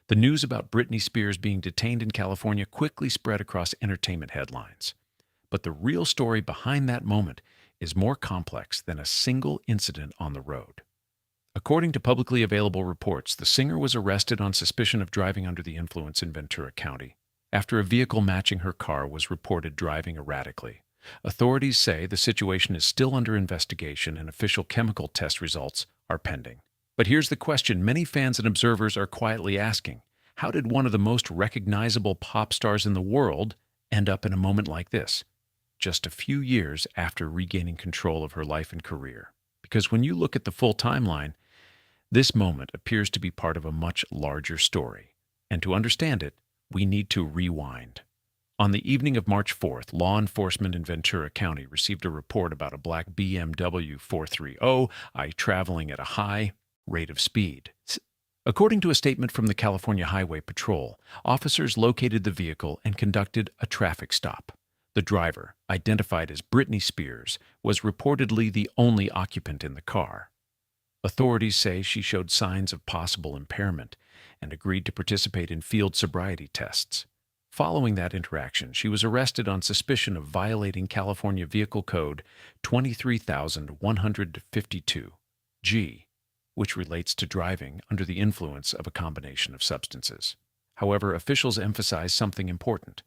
The news about Britney Spears being detained in California quickly spread across entertainment headlines. But the real story behind that moment is more complex than a single incident on the road. According to publicly available reports, the singer was arrested on suspicion of driving under the influence in Ventura County after a vehicle matching her car was reported driving erratically. Authorities say the situation is still under investigation and official chemical test results are pending. But here's the question many fans and observers are quietly asking. How did one of the most recognizable pop stars in the world end up in a moment like this, just a few years after regaining control of her life and career? Because when you look at the full timeline, this moment appears to be part of a much larger story. And to understand it, we need to rewind. On the evening of March 4th, law enforcement in Ventura County received a report about a black BMW 430i traveling at a high rate of speed. According to a statement from the California Highway Patrol, officers located the vehicle and conducted a traffic stop. The driver, identified as Britney Spears, was reportedly the only occupant in the car. Authorities say she showed signs of possible impairment and agreed to participate in field sobriety tests. Following that interaction, she was arrested on suspicion of violating California Vehicle Code 23,152G, which relates to driving under the influence of a combination of substances. However, officials emphasize something important.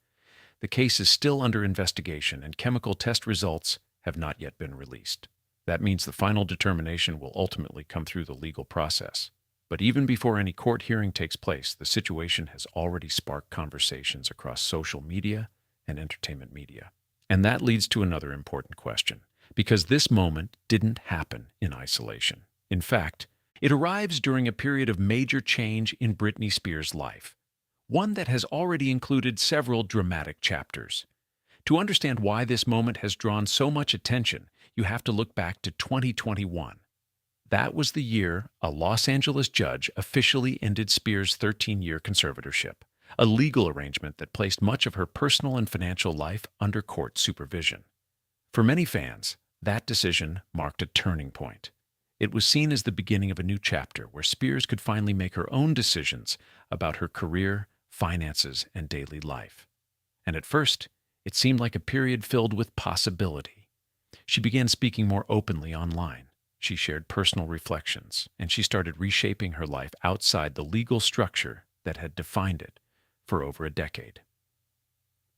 The case is still under investigation and chemical test results have not yet been released. That means the final determination will ultimately come through the legal process. But even before any court hearing takes place, the situation has already sparked conversations across social media and entertainment media. And that leads to another important question, because this moment didn't happen in isolation. In fact, it arrives during a period of major change in Britney Spears' life, one that has already included several dramatic chapters. To understand why this moment has drawn so much attention, you have to look back to 2021. That was the year a Los Angeles judge officially ended Spears' 13-year conservatorship, a legal arrangement that placed much of her personal and financial life under court supervision. For many fans, that decision marked a turning point. It was seen as the beginning of a new chapter where Spears could finally make her own decisions about her career, finances, and daily life. And at first, it seemed like a period filled with possibility. She began speaking more openly online. She shared personal reflections, and she started reshaping her life outside the legal structure that had defined it for over a decade.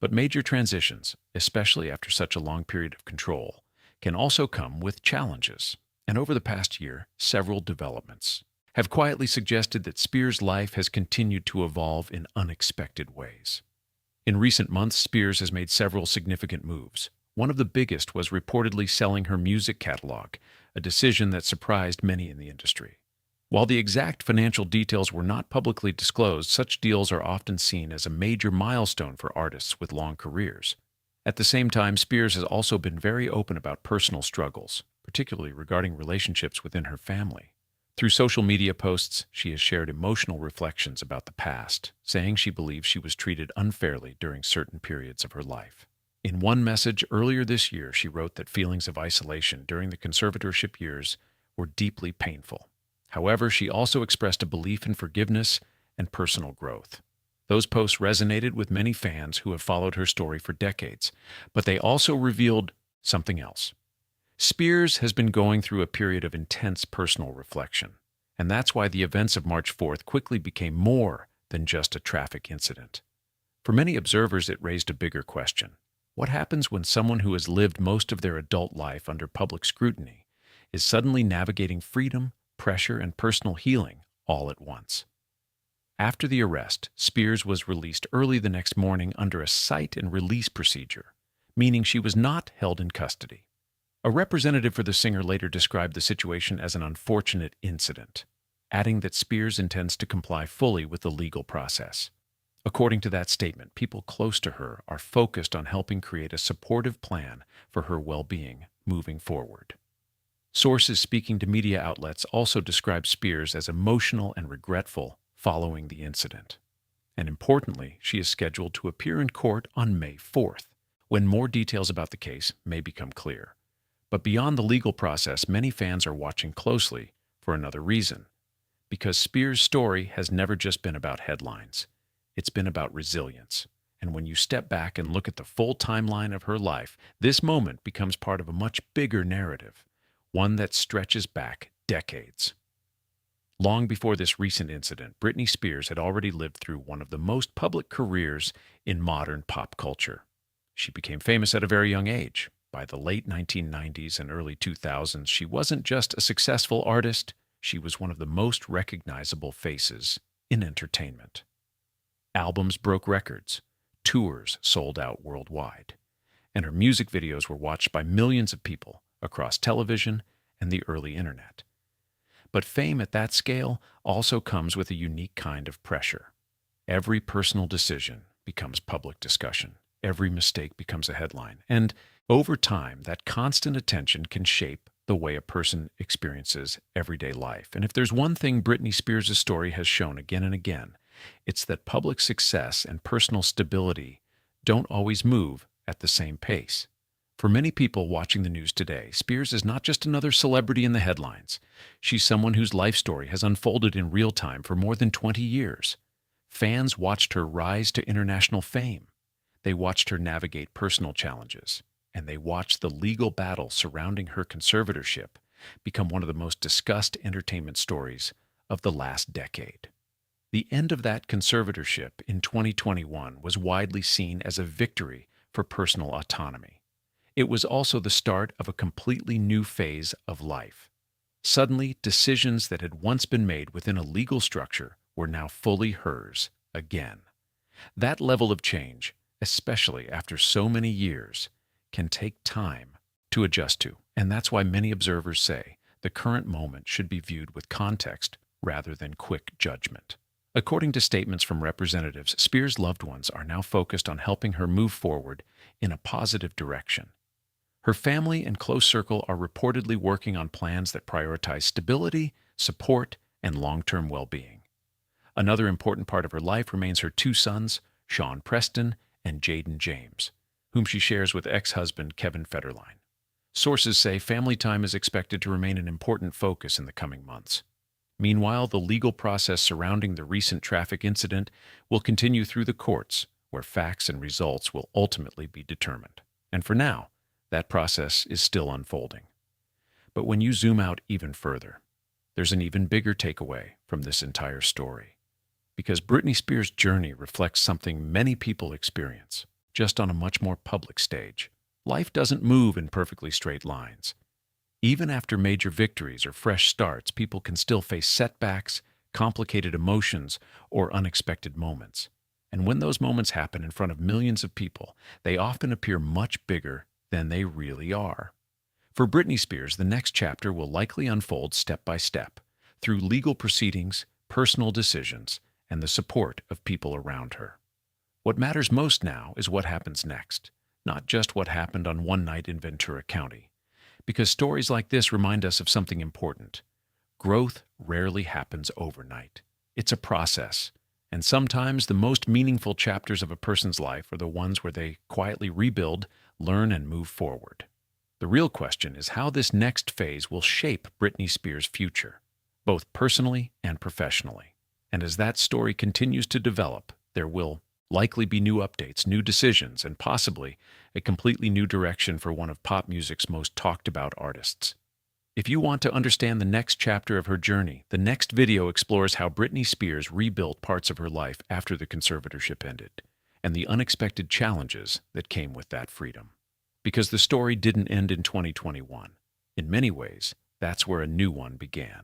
But major transitions, especially after such a long period of control, can also come with challenges. And over the past year, several developments have quietly suggested that Spears' life has continued to evolve in unexpected ways. In recent months, Spears has made several significant moves. One of the biggest was reportedly selling her music catalog, a decision that surprised many in the industry. While the exact financial details were not publicly disclosed, such deals are often seen as a major milestone for artists with long careers. At the same time, Spears has also been very open about personal struggles, particularly regarding relationships within her family. Through social media posts, she has shared emotional reflections about the past, saying she believes she was treated unfairly during certain periods of her life. In one message earlier this year, she wrote that feelings of isolation during the conservatorship years were deeply painful. However, she also expressed a belief in forgiveness and personal growth. Those posts resonated with many fans who have followed her story for decades, but they also revealed something else. Spears has been going through a period of intense personal reflection, and that's why the events of March 4th quickly became more than just a traffic incident. For many observers, it raised a bigger question. What happens when someone who has lived most of their adult life under public scrutiny is suddenly navigating freedom, pressure, and personal healing all at once? After the arrest, Spears was released early the next morning under a cite and release procedure, meaning she was not held in custody. A representative for the singer later described the situation as an unfortunate incident, adding that Spears intends to comply fully with the legal process. According to that statement, people close to her are focused on helping create a supportive plan for her well-being moving forward. Sources speaking to media outlets also describe Spears as emotional and regretful following the incident. And importantly, she is scheduled to appear in court on May 4th, when more details about the case may become clear. But beyond the legal process, many fans are watching closely for another reason. Because Spears' story has never just been about headlines. It's been about resilience. And when you step back and look at the full timeline of her life, this moment becomes part of a much bigger narrative, one that stretches back decades. Long before this recent incident, Britney Spears had already lived through one of the most public careers in modern pop culture. She became famous at a very young age. By the late 1990s and early 2000s, she wasn't just a successful artist, she was one of the most recognizable faces in entertainment. Albums broke records, tours sold out worldwide, and her music videos were watched by millions of people across television and the early internet. But fame at that scale also comes with a unique kind of pressure. Every personal decision becomes public discussion. Every mistake becomes a headline. And over time, that constant attention can shape the way a person experiences everyday life. And if there's one thing Britney Spears' story has shown again and again, it's that public success and personal stability don't always move at the same pace. For many people watching the news today, Spears is not just another celebrity in the headlines. She's someone whose life story has unfolded in real time for more than 20 years. Fans watched her rise to international fame. They watched her navigate personal challenges, and they watched the legal battle surrounding her conservatorship become one of the most discussed entertainment stories of the last decade. The end of that conservatorship in 2021 was widely seen as a victory for personal autonomy. It was also the start of a completely new phase of life. Suddenly, decisions that had once been made within a legal structure were now fully hers again. That level of change, especially after so many years, can take time to adjust to, and that's why many observers say the current moment should be viewed with context rather than quick judgment. According to statements from representatives, Spears' loved ones are now focused on helping her move forward in a positive direction. Her family and close circle are reportedly working on plans that prioritize stability, support, and long-term well-being. Another important part of her life remains her two sons, Sean Preston and Jaden James, whom she shares with ex-husband Kevin Federline. Sources say family time is expected to remain an important focus in the coming months. Meanwhile, the legal process surrounding the recent traffic incident will continue through the courts, where facts and results will ultimately be determined. And for now, that process is still unfolding. But when you zoom out even further, there's an even bigger takeaway from this entire story. Because Britney Spears' journey reflects something many people experience, just on a much more public stage. Life doesn't move in perfectly straight lines. Even after major victories or fresh starts, people can still face setbacks, complicated emotions, or unexpected moments. And when those moments happen in front of millions of people, they often appear much bigger than they really are. For Britney Spears, the next chapter will likely unfold step by step, through legal proceedings, personal decisions, and the support of people around her. What matters most now is what happens next, not just what happened on one night in Ventura County. Because stories like this remind us of something important. Growth rarely happens overnight. It's a process, and sometimes the most meaningful chapters of a person's life are the ones where they quietly rebuild, learn, and move forward. The real question is how this next phase will shape Britney Spears' future, both personally and professionally. And as that story continues to develop, there will likely be new updates, new decisions, and possibly a completely new direction for one of pop music's most talked about artists. If you want to understand the next chapter of her journey, the next video explores how Britney Spears rebuilt parts of her life after the conservatorship ended, and the unexpected challenges that came with that freedom. Because the story didn't end in 2021. In many ways, that's where a new one began.